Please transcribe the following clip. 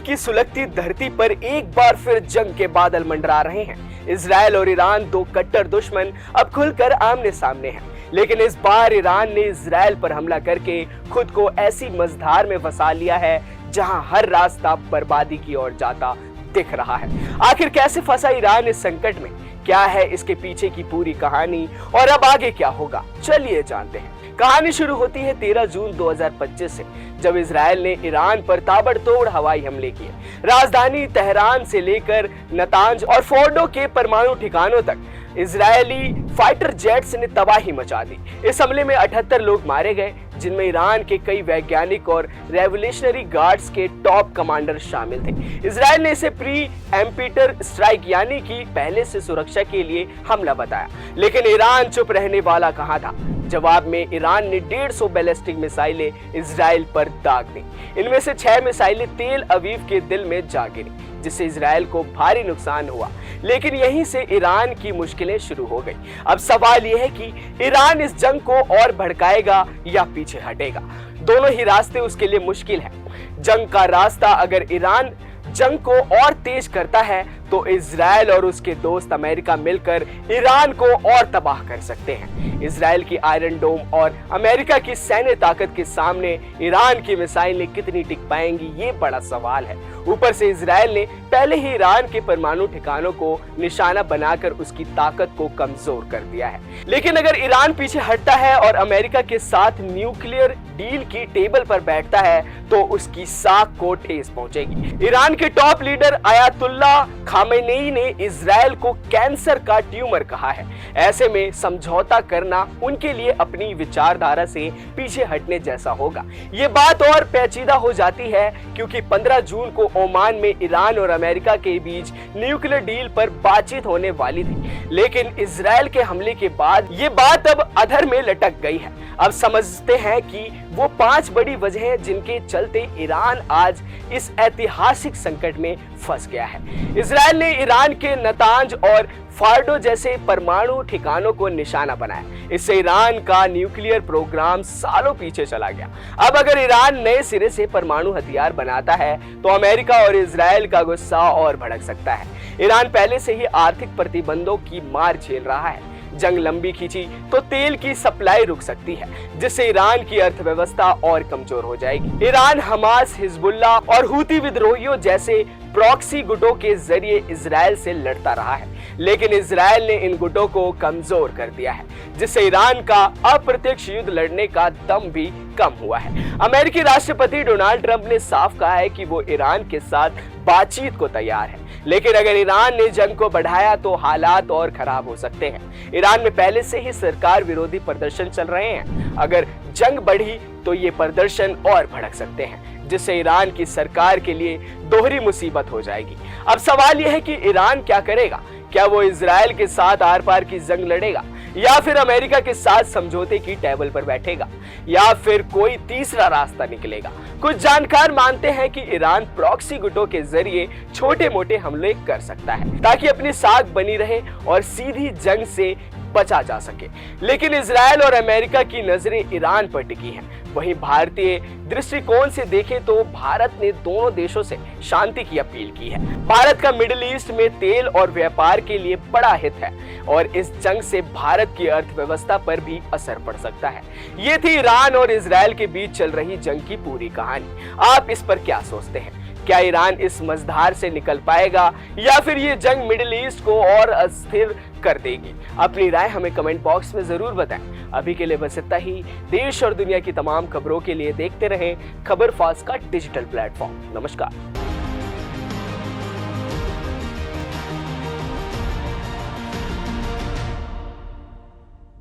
की सुलगती धरती पर एक बार फिर जंग के बादल मंडरा रहे हैं। इजराइल और ईरान, दो कट्टर दुश्मन, अब खुलकर आमने सामने हैं। लेकिन इस बार ईरान ने इजराइल पर हमला करके खुद को ऐसी मझधार में फंसा लिया है जहां हर रास्ता बर्बादी की ओर जाता दिख रहा है। आखिर कैसे फंसा ईरान इस संकट में, क्या है इसके पीछे की पूरी कहानी और अब आगे क्या होगा, चलिए जानते हैं। कहानी शुरू होती है 13 जून 2025 से, जब इजराइल ने ईरान पर ताबड़तोड़ हवाई हमले किए। राजधानी तेहरान से लेकर नतांज और फोर्डो के परमाणु ठिकानों तक इजरायली फाइटर जेट्स ने तबाही मचा दी। इस हमले में 78 लोग मारे गए, जिनमें ईरान के कई वैज्ञानिक और रेवोल्यूशनरी गार्ड्स के टॉप कमांडर शामिल थे। इजराइल ने इसे प्री एम्पिटर स्ट्राइक यानी कि पहले से सुरक्षा के लिए हमला बताया, लेकिन ईरान चुप रहने वाला कहां था। जवाब में ईरान ने 150 बैलिस्टिक मिसाइलें इजराइल पर दाग दी। इनमें से 6 मिसाइलें तेल अवीव के दिल में जा गिरी, जिससे इजराइल को भारी नुकसान हुआ। लेकिन यहीं से ईरान की मुश्किलें शुरू हो गई। अब सवाल यह है कि ईरान इस जंग को और भड़काएगा या पीछे हटेगा। दोनों ही रास्ते उसके लिए मुश्किल है। जंग का रास्ता अगर ईरान जंग को और तेज करता है तो इजराइल और उसके दोस्त अमेरिका मिलकर ईरान को और तबाह कर सकते हैं। इजराइल की आयरन डोम और अमेरिका की सैन्य ताकत के सामने ईरान की मिसाइलें कितनी टिक पाएंगी, ये बड़ा सवाल है। ऊपर से इजराइल ने पहले ही ईरान के परमाणु ठिकानों को निशाना बनाकर उसकी ताकत को कमजोर कर दिया है। लेकिन अगर ईरान पीछे हटता है और अमेरिका के साथ न्यूक्लियर डील की टेबल पर बैठता है तो उसकी साख को ठेस पहुंचेगी। ईरान के टॉप लीडर आयतुल्ला खामेनेई ने इजराइल को कैंसर का ट्यूमर कहा है। ऐसे में समझौता करना उनके लिए अपनी विचारधारा से पीछे हटने जैसा होगा। ये बात और पेचीदा हो जाती है क्योंकि 15 जून को ओमान में ईरान और अमेरिका के बीच न्यूक्लियर डील पर बातचीत होने वाली थी, लेकिन इजराइल के हमले के बाद ये बात अब अधर में लटक गई है। अब समझते हैं कि वो 5 बड़ी वजहें जिनके चलते ईरान आज इस ऐतिहासिक संकट में फंस गया है। इजराइल ने ईरान के नतांज और फोर्डो जैसे परमाणु ठिकानों को निशाना बनाया। इससे ईरान का न्यूक्लियर प्रोग्राम सालों पीछे चला गया। अब अगर ईरान नए सिरे से परमाणु हथियार बनाता है तो अमेरिका और इजराइल का गुस्सा और भड़क सकता है। ईरान पहले से ही आर्थिक प्रतिबंधों की मार झेल रहा है। जंग लंबी खींची तो तेल की सप्लाई रुक सकती है, जिससे ईरान की अर्थव्यवस्था और कमजोर हो जाएगी। ईरान हमास, हिजबुल्लाह और हूती विद्रोहियों जैसे प्रॉक्सी गुटों के जरिए इजराइल से लड़ता रहा है, लेकिन इजराइल ने इन गुटों को कमजोर कर दिया है, जिससे ईरान का अप्रत्यक्ष युद्ध लड़ने का दम भी कम हुआ है। अमेरिकी राष्ट्रपति डोनाल्ड ट्रंप ने साफ कहा है कि वो ईरान के साथ बातचीत को तैयार है, लेकिन अगर ईरान ने जंग को बढ़ाया तो हालात और खराब हो सकते हैं। ईरान में पहले से ही सरकार विरोधी प्रदर्शन चल रहे हैं। अगर जंग बढ़ी तो ये प्रदर्शन और भड़क सकते हैं, जिससे ईरान की सरकार के लिए दोहरी मुसीबत हो जाएगी। अब सवाल यह है कि ईरान क्या करेगा? क्या वो इजराइल के साथ आर पार की जंग लड़ेगा, या फिर अमेरिका के साथ समझौते की टेबल पर बैठेगा, या फिर कोई तीसरा रास्ता निकलेगा? कुछ जानकार मानते हैं कि ईरान प्रॉक्सी गुटों के जरिए छोटे मोटे हमले कर सकता है ताकि अपनी साख बनी रहे और सीधी जंग से बचा जा सके। लेकिन इजराइल और अमेरिका की नजरें ईरान पर टिकी हैं। वहीं भारतीय दृष्टिकोण से देखें तो भारत ने दोनों देशों से शांति की अपील की है। भारत का मिडिल ईस्ट में तेल और व्यापार के लिए बड़ा हित है और इस जंग से भारत की अर्थव्यवस्था पर भी असर पड़ सकता है। ये थी ईरान और इजराइल के बीच चल रही जंग की पूरी कहानी। आप इस पर क्या सोचते हैं? क्या ईरान इस मझधार से निकल पाएगा या फिर ये जंग मिडिल ईस्ट को और अस्थिर कर देगी? अपनी राय हमें कमेंट बॉक्स में जरूर बताएं। अभी के लिए बस इतना ही। देश और दुनिया की तमाम खबरों के लिए देखते रहें खबर फास्ट का डिजिटल प्लेटफॉर्म। नमस्कार।